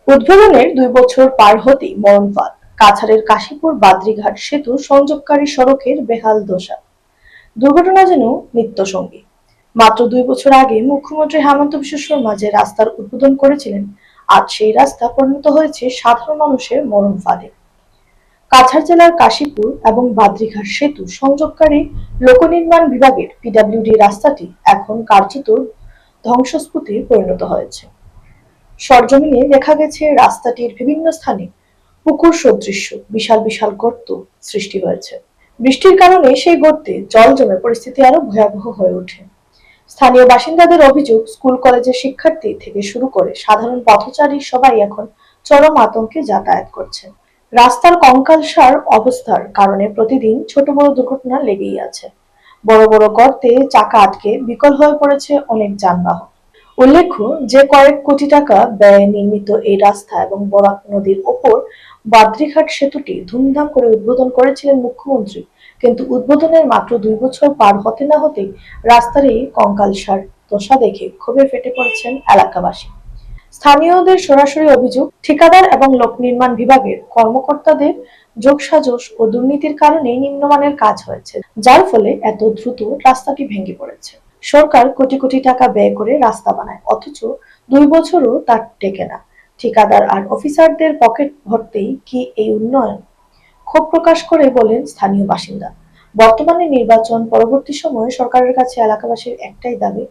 উদ্বোধনের ২ বছর পার হতেই মরণফাঁদ, কাছাড়ের কাশীপুর বাদ্রিঘাট সেতু সংযোগকারী সড়কের বেহাল দশা। দুর্ঘটনা যেন নিত্যসঙ্গী। মাত্র ২ বছর আগে মুখ্যমন্ত্রী হেমন্ত বিশ্ব শর্মা যে রাস্তার উদ্বোধন করেছিলেন, আজ সেই রাস্তা পরিণত হয়েছে সাধারণ মানুষের মরণ ফাঁদে। কাছাড় জেলার কাশীপুর এবং বাদ্রিঘাট সেতু সংযোগকারী লোকনির্মাণ বিভাগের পিডব্লিউডি রাস্তাটি এখন কার্যত ধ্বংসস্তূপে পরিণত হয়েছে। সরজমিনে দেখা গেছে রাস্তাটির বিভিন্ন স্থানে পুকুর সদৃশ্য বিশাল বিশাল গর্ত সৃষ্টি হয়েছে। বৃষ্টির কারণে সেই গর্তে জল জমে পরিস্থিতি আরো ভয়াবহ হয়ে ওঠে। স্থানীয় বাসিন্দাদের অভিযোগ, স্কুল কলেজের শিক্ষার্থী থেকে শুরু করে সাধারণ পথচারী সবাই এখন চরম আতঙ্কে যাতায়াত করছেন। রাস্তার কঙ্কালসার অবস্থার কারণে প্রতিদিন ছোট বড় দুর্ঘটনা লেগেই আছে। বড় বড় গর্তে চাকা আটকে বিকল হয়ে পড়েছে অনেক যানবাহন। উল্লেখ্য যে কয়েক কোটি টাকা ব্যয়ে নির্মিত এই রাস্তা এবং বরাক নদীর ওপর বাদ্রিঘাট সেতুটি ধুমধাম করে উদ্বোধন করেছিলেন মুখ্যমন্ত্রী, কিন্তু উদ্বোধনের মাত্র ২ বছর পার হতে না হতেই রাস্তার এই কঙ্কালসার দশা দেখে ক্ষোভে ফেটে পড়েছেন এলাকাবাসী। স্থানীয়দের সরাসরি অভিযোগ, ঠিকাদার এবং লোক নির্মাণ বিভাগের কর্মকর্তাদের যোগসাজশ ও দুর্নীতির কারণে নিম্নমানের কাজ হয়েছে, যার ফলে এত দ্রুত রাস্তাটি ভেঙে পড়েছে। সরকার কোটি কোটি টাকা ব্যয় করে রাস্তা বানায়, অথচ ২ বছরও তা টেকে না। ঠিকাদার আর অফিসারদের পকেট ভরতেই কি এই উন্নয়ন? ক্ষোভ প্রকাশ করে বলেন স্থানীয় বাসিন্দা। বর্তমানে নির্বাচন পরবর্তী সময়ে সরকারের কাছে এলাকাবাসীর একটাই দাবি,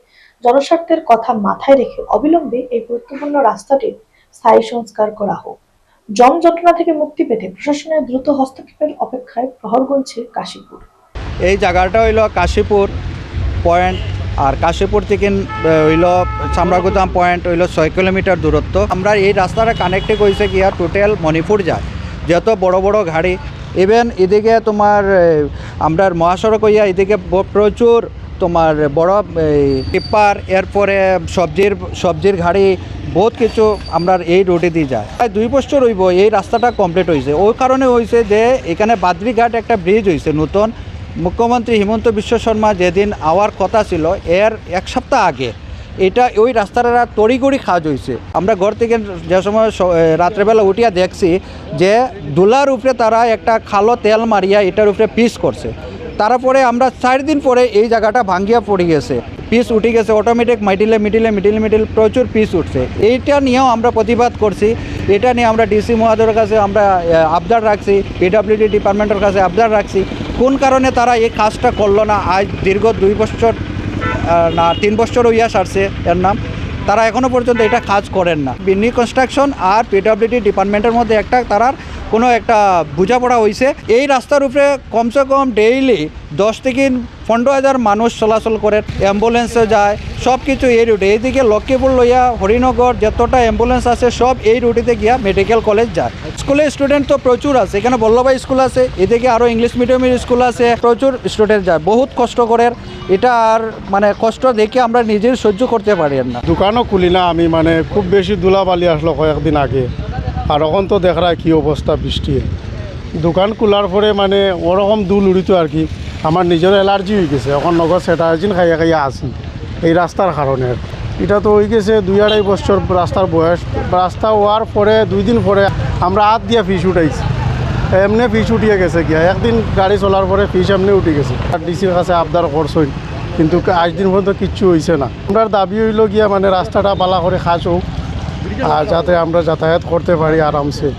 জনস্বার্থের কথা মাথায় রেখে অবিলম্বে এই গুরুত্বপূর্ণ রাস্তাটির স্থায়ী সংস্কার করা হোক। জনযন্ত্রণা থেকে মুক্তি পেতে প্রশাসনের দ্রুত হস্তক্ষেপের অপেক্ষায় প্রহর গুনছে কাশীপুর। এই জায়গাটা হইল কাশীপুর পয়েন্ট, আর কাশীপুর থেকে হইল চামড়াগুদাম পয়েন্ট হইল ৬ কিলোমিটার দূরত্ব। আমরা এই রাস্তাটা কানেক্টে করেছে গিয়া টোটাল মণিপুর যায়, যত বড় বড় গাড়ি, ইভেন এদিকে তোমার আমরা মহাসড়ক হইয়া এদিকে প্রচুর তোমার বড় টিপ্পার, এরপরে সবজির গাড়ি বহুত কিছু আমরা এই রোডে দিয়ে যায়। প্রায় ২ বছর হইব এই রাস্তাটা কমপ্লিট হয়েছে। ওই কারণে হয়েছে যে এখানে বাদ্রিঘাট একটা ব্রিজ হয়েছে নতুন। মুখ্যমন্ত্রী হেমন্ত বিশ্ব শর্মা যেদিন আওয়ার কথা ছিল এর ১ সপ্তাহ আগে এটা ওই রাস্তাটা তড়িঘড়ি কাজ হয়েছে। আমরা ঘর থেকে যে সময় রাত্রেবেলা উঠিয়া দেখছি যে দুলার উপরে তারা একটা খালো তেল মারিয়া এটার উপরে পিস করছে। তারপরে আমরা ৪ দিন পরে এই জায়গাটা ভাঙ্গিয়া পড়ে গেছে, পিস উঠে গেছে, অটোমেটিক মিডিলে প্রচুর পিস উঠছে। এইটা নিয়েও আমরা প্রতিবাদ করছি। এটা নিয়ে আমরা ডিসি মহোদয়ের কাছে আমরা আবদার রাখছি, পিডব্লিউডি ডিপার্টমেন্টের কাছে আবদার রাখছি, কোন কারণে তারা এই কাজটা করলো না। আজ দীর্ঘ ২ বছর না ৩ বছর হইয়া সারছে এর নাম, তারা এখনও পর্যন্ত এটা কাজ করেন না। বিনি কনস্ট্রাকশন আর পিডব্লিউডি ডিপার্টমেন্টের মধ্যে একটা তারার কোনো একটা বোঝাপড়া হয়েছে। এই রাস্তার উপরে কমসে কম ডেইলি ১০ থেকে ১৫,০০০ মানুষ চলাচল করে, অ্যাম্বুলেন্সে যায়, সব কিছু এই রুটে। এইদিকে লক্ষ্মীপুর লইয়া হরিনগর যতটা অ্যাম্বুলেন্স আছে সব এই রুটিতে গিয়া মেডিকেল কলেজ যায়। স্কুলের স্টুডেন্ট তো প্রচুর আছে, এখানে বল্লভাই স্কুল আছে, এদিকে আরও ইংলিশ মিডিয়ামের স্কুল আছে, প্রচুর স্টুডেন্ট যায়, বহুত কষ্ট করে। এটা আর মানে কষ্ট দেখে আমরা নিজের সহ্য করতে পারি না। দোকানও খুলি না আমি, মানে খুব বেশি ধুলাবালি আসলো কয়েকদিন আগে, আর এখন তো দেখা কি অবস্থা বৃষ্টি। দোকান খোলার পরে মানে ওরকম দুল উড়িত আর কি, আমার নিজের অ্যালার্জি হয়ে গেছে। এখন নগদ সেটাজিন খাইয়া খাইয়া আসি এই রাস্তার কারণে। এটা তো হয়ে গেছে ২-২.৫ বছর রাস্তার বয়স। রাস্তা হওয়ার পরে ২ দিন পরে আমরা হাত দিয়া ফিস উঠাইছি, এমনি ফিস উঠিয়ে গেছে গিয়া। একদিন গাড়ি চলার পরে ফিস এমনি উঠে গেছে। আর ডিসির কাছে আবদার করছই, কিন্তু আজ দিন পর্যন্ত কিচ্ছু হয়েছে না। আমরা দাবি হইল গিয়া মানে রাস্তাটা বালা করে কাজ হোক, আর যাতে আমরা যাতায়াত করতে পারি আরামসে।